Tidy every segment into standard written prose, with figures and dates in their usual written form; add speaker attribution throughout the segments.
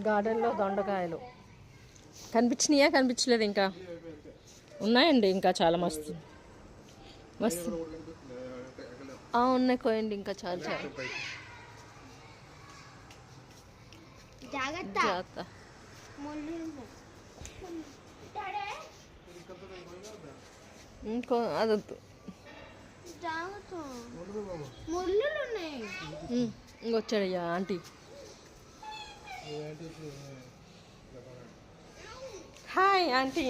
Speaker 1: గార్డెన్లో దొండకాయలు కనిపించినాయా? కనిపించలేదు ఇంకా ఉన్నాయండి, ఇంకా చాలా మస్తు మస్తు ఉన్నాయి. కోయండి, ఇంకా చాలా చాలా జాగ్రత్త. ఇంకో అదొద్దు, ఇంకొచ్చాడయ్యా ఆంటీ. Hi aunty.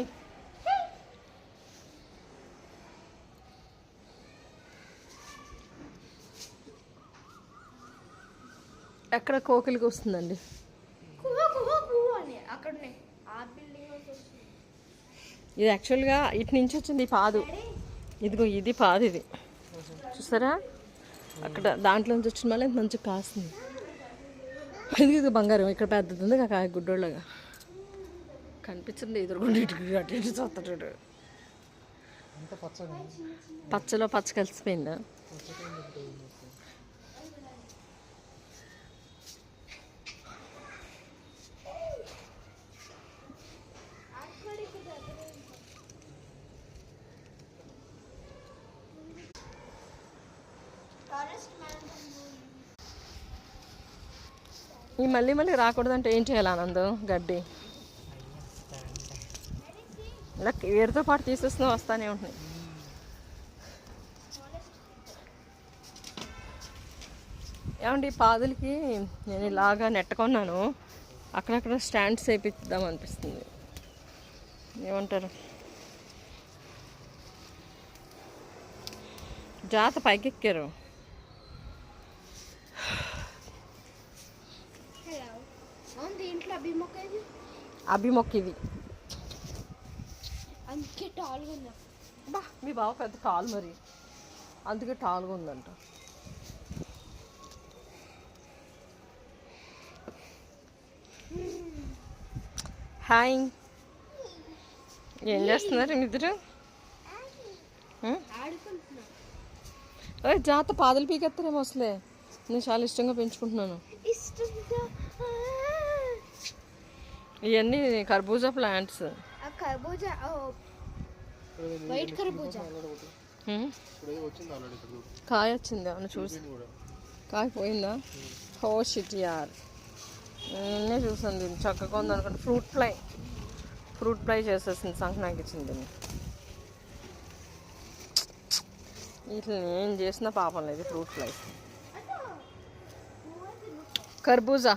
Speaker 1: ఎక్కడ కోకిలికి వస్తుందండి. ఇది యాక్చువల్గా ఇటు నుంచి వచ్చింది పాదు. ఇదిగో ఇది పాదు, ఇది చూసారా? అక్కడ దాంట్లో నుంచి వచ్చిన మళ్ళీ మంచిగా కాస్తుంది. ఇది బంగారం ఇక్కడ పెద్దది ఉంది కాక గుడ్డోళ్ళగా కనిపించింది. ఎదురుగుండి ఇటు అటు ఇటు చూస్తాడు. పచ్చలో పచ్చ కలిసిపోయిందా? ఈ మళ్ళీ మళ్ళీ రాకూడదంటే ఏం చేయాలి ఆనందం? గడ్డి ఇలా వేరుతో పాటు తీసేస్తున్నా వస్తానే ఉంటున్నాయి. ఏమండి పాదులకి నేను ఇలాగా నెట్టుకున్నాను, అక్కడక్కడ స్టాండ్స్ వేపిద్దాం అనిపిస్తుంది. ఏమంటారు? జాత పైకెక్కారు. అభిమొక్క ఇది
Speaker 2: అందుకే టాల్గా ఉందా?
Speaker 1: బా మీ బావ పెద్ద టాల్, మరి అందుకే టాల్గా ఉందంట. హాయ్, ఏం చేస్తున్నారు ఇద్దరు? జాత పాదలు పీకెత్తారేమో అసలే. నేను చాలా ఇష్టంగా పెంచుకుంటున్నాను. ఇవన్నీ కర్బూజా ప్లాంట్స్. కాయ వచ్చింది అవును, చూసి కాయ పోయిందా? హో షిట్ యార్, నేనే చూసాను దీన్ని చక్కగా ఉంది అనుకుంటే. ఫ్రూట్ ఫ్లై చేసేసింది, సంక్రాంతికి ఇచ్చింది దీన్ని. ఇట్లా నేను చేసిన పాపం లేదు. ఫ్రూట్ ఫ్లై కర్బూజా